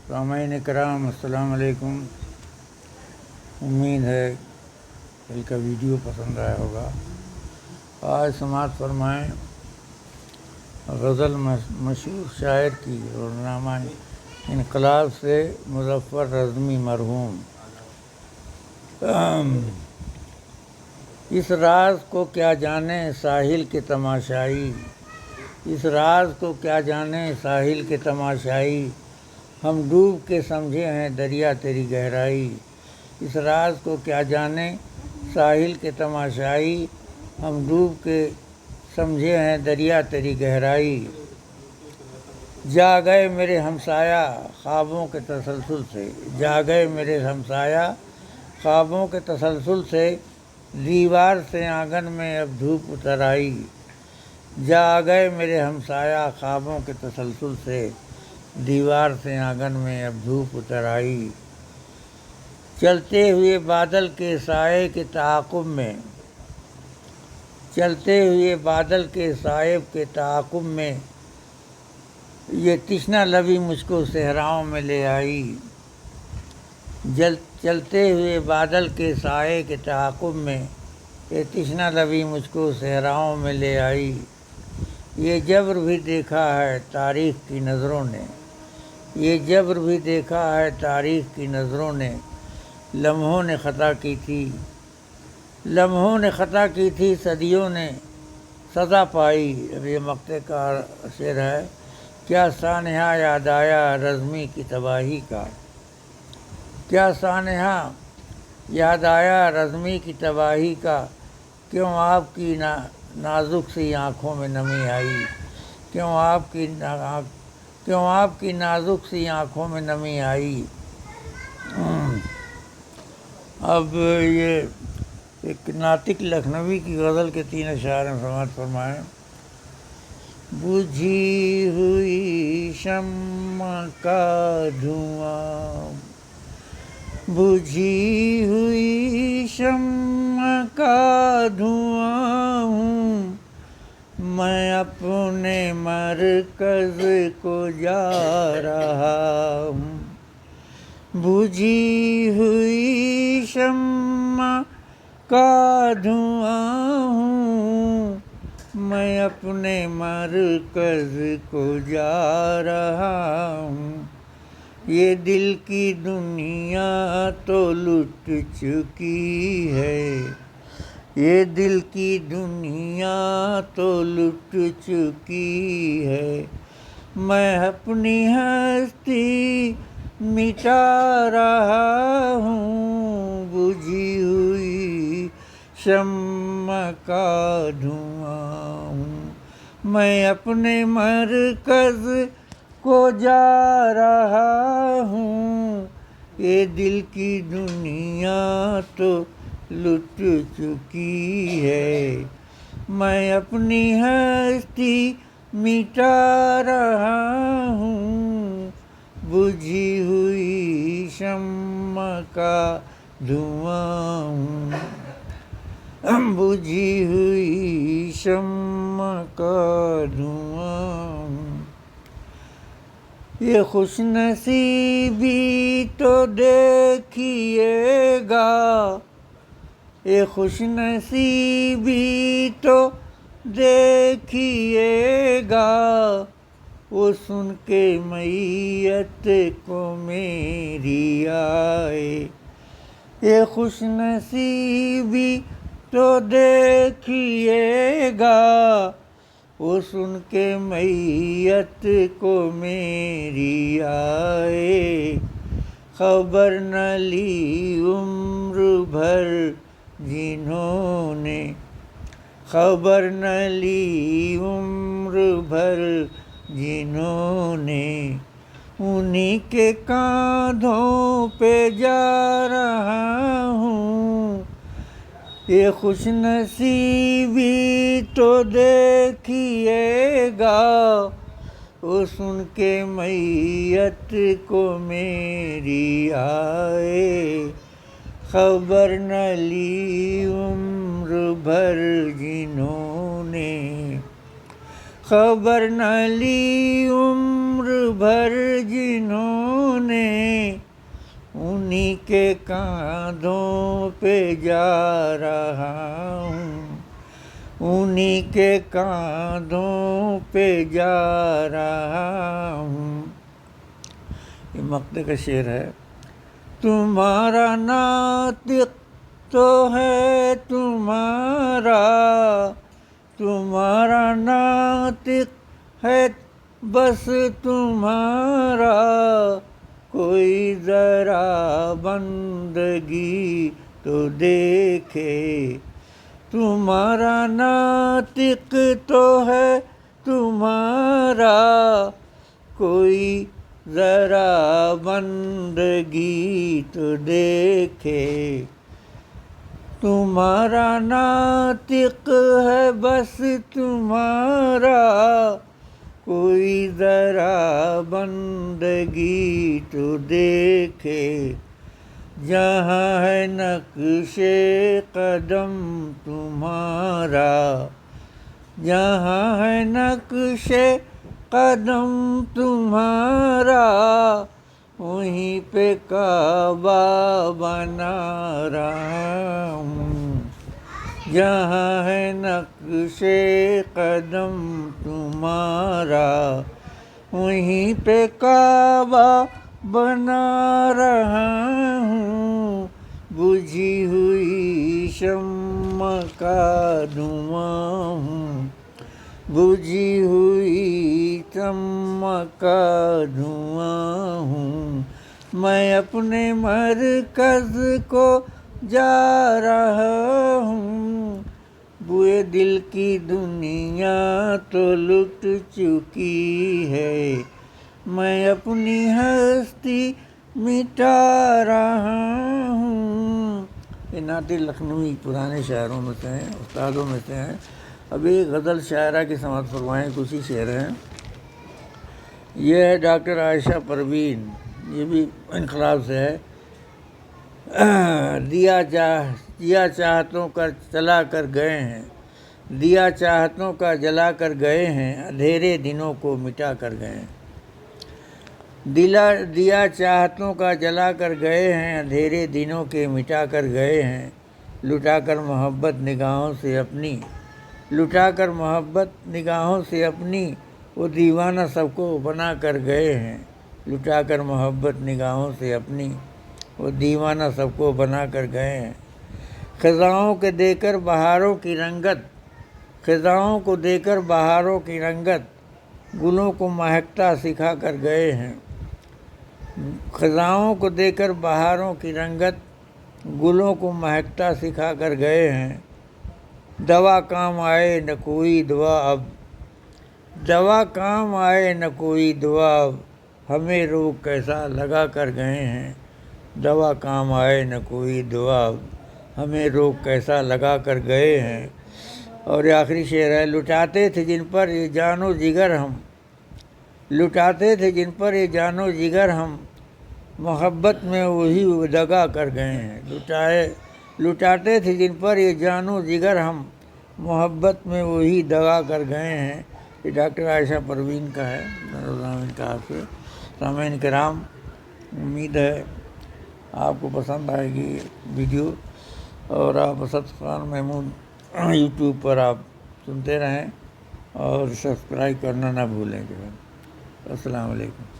سامعین کرام السلام علیکم۔ امید ہے کل کا ویڈیو پسند آیا ہوگا۔ آج سماعت فرمائیں غزل مشہور شاعر کی اور نامہ انقلاب سے مظفر رزمی مرحوم۔ اس راز کو کیا جانے ساحل کے تماشائی، اس راز کو کیا جانے ساحل کے تماشائی، ہم ڈوب کے سمجھے ہیں دریا تیری گہرائی۔ اس راز کو کیا جانے ساحل کے تماشائی، ہم ڈوب کے سمجھے ہیں دریا تیری گہرائی۔ جا گئے میرے ہمسایہ خوابوں کے تسلسل سے، جا گئے میرے ہمسایہ خوابوں کے تسلسل سے، دیوار سے آنگن میں اب دھوپ اتر آئی۔ جا گئے میرے ہمسایہ خوابوں کے تسلسل سے، دیوار سے آنگن میں اب دھوپ اتر آئی۔ چلتے ہوئے بادل کے سائے کے تعاقب میں، چلتے ہوئے بادل کے سائے کے تعاقب میں، یہ تشنہ لبی مجھ کو صحراؤں میں لے آئی۔ چلتے ہوئے بادل کے سائے کے تعاقب میں، یہ تشنہ لبی مجھ کو صحراؤں میں لے آئی۔ یہ جبر بھی دیکھا ہے تاریخ کی نظروں نے، یہ جبر بھی دیکھا ہے تاریخ کی نظروں نے، لمحوں نے خطا کی تھی، لمحوں نے خطا کی تھی، صدیوں نے سزا پائی۔ اب یہ مقطع کا شعر ہے۔ کیا سانحہ یاد آیا رزمی کی تباہی کا، کیا سانحہ یاد آیا رزمی کی تباہی کا، کیوں آپ کی نازک سی آنکھوں میں نمی آئی، کیوں آپ کی نازک سی آنکھوں میں نمی آئی۔ اب یہ ایک ناطق لکھنوی کی غزل کے 3 اشعار میں سماعت فرمائیں۔ بجھی ہوئی شمع کا دھواں، بجھی ہوئی شمع کا دھواں ہوں، میں اپنے مرکز کو جا رہا ہوں۔ بجھی ہوئی شمع کا دھواں ہوں، میں اپنے مرکز کو جا رہا ہوں۔ یہ دل کی دنیا تو لٹ چکی ہے، یہ دل کی دنیا تو لٹ چکی ہے، میں اپنی ہستی مٹا رہا ہوں۔ بجھی ہوئی شمع کا دھواں ہوں، میں اپنے مرکز کو جا رہا ہوں۔ یہ دل کی دنیا تو لٹ چکی ہے، میں اپنی ہستی مٹا رہا ہوں۔ بجھی ہوئی شمع کا دھواں ہوں، بجھی ہوئی شمع کا دھواں ہوں۔ یہ خوش نصیبی تو دیکھیے گا، یہ خوش نصیبی تو دیکھیے گا، وہ سن کے میت کو میری آئے۔ یہ خوش نصیبی تو دیکھیے گا، وہ سن کے میت کو میری آئے۔ خبر نہ لی عمر بھر جنہوں نے، خبر نہ لی عمر بھر جنہوں نے، انہی کے کاندھوں پہ جا رہا ہوں۔ یہ خوش نصیبی تو دیکھیے گا، وہ سن کے میت کو میری آئے۔ خبر نہ لی عمر بھر جنہوں نے، خبر نہ لی عمر بھر جنہوں نے انہی کے کاندھوں پہ جا رہا ہوں، انہی کے کاندھوں پہ جا رہا ہوں۔ یہ مقطع کا شعر ہے۔ تمہارا ناطق تو ہے تمہارا، تمہارا ناطق ہے بس تمہارا، کوئی ذرا بندگی تو دیکھے۔ تمہارا ناطق تو ہے تمہارا، کوئی ذرا بندگی تو دیکھے۔ تمہارا ناطق ہے بس تمہارا، کوئی ذرا بندگی تو دیکھے۔ جہاں ہے نقش قدم تمہارا، جہاں ہے نقش قدم تمہارا، وہیں پہ کعبہ بنا رہا ہوں۔ جہاں ہے نقش قدم تمہارا، وہیں پہ کعبہ بنا رہا ہوں۔ بجھی ہوئی شمع کا دھواں ہوں، بجھی ہوئی شمع کا دھواں ہوں۔ میں اپنے مرکز کو جا رہا ہوں، بوئے دل کی دنیا تو لٹ چکی ہے، میں اپنی ہستی مٹا رہا ہوں۔ یہ نعت لکھنوی پرانے شاعروں میں سے ہیں، استادوں میں سے ہیں۔ اب ایک غزل شاعرہ کی سماعت فرمائیں، کچھ ہی شعر ہیں۔ یہ ہے ڈاکٹر عائشہ پروین، یہ بھی انقلاب سے ہے۔ دیا چاہتوں کا چلا کر گئے ہیں، دیا چاہتوں کا جلا کر گئے ہیں، اندھیرے دنوں کو مٹا کر گئے ہیں۔ دیا چاہتوں کا جلا کر گئے ہیں، اندھیرے دنوں کے مٹا کر گئے ہیں۔ لٹا کر محبت نگاہوں سے اپنی، لٹا کر محبت نگاہوں سے اپنی، وہ دیوانہ سب کو بنا کر گئے ہیں۔ لٹا کر محبت نگاہوں سے اپنی، وہ دیوانہ سب کو بنا کر گئے ہیں۔ خزاؤں کے دے کر بہاروں کی رنگت، خزاؤں کو دے کر بہاروں کی رنگت، گلوں کو مہکتا سکھا کر گئے ہیں۔ خزاؤں کو دے کر بہاروں کی رنگت، گلوں کو مہکتا سکھا کر گئے ہیں۔ دوا کام آئے نہ کوئی دوا اب، دوا کام آئے نہ کوئی دوا اب، ہمیں روگ کیسا لگا کر گئے ہیں۔ دوا کام آئے نہ کوئی دوا اب، ہمیں روگ کیسا لگا کر گئے ہیں۔ اور یہ آخری شعر ہے۔ لٹاتے تھے جن پر یہ جان و جگر ہم، لٹاتے تھے جن پر یہ جان و جگر ہم، محبت میں وہی دغا کر گئے ہیں۔ لٹاتے تھے جن پر یہ جان و جگر ہم، محبت میں وہی دغا کر گئے ہیں۔ یہ ڈاکٹر عائشہ پروین کا ہے، کا آپ سے۔ سامعین کرام، امید ہے آپ کو پسند آئے گی ویڈیو، اور آپ اسد خان محمود یوٹیوب پر آپ سنتے رہیں، اور سبسکرائب کرنا نہ بھولیں۔ السلام علیکم۔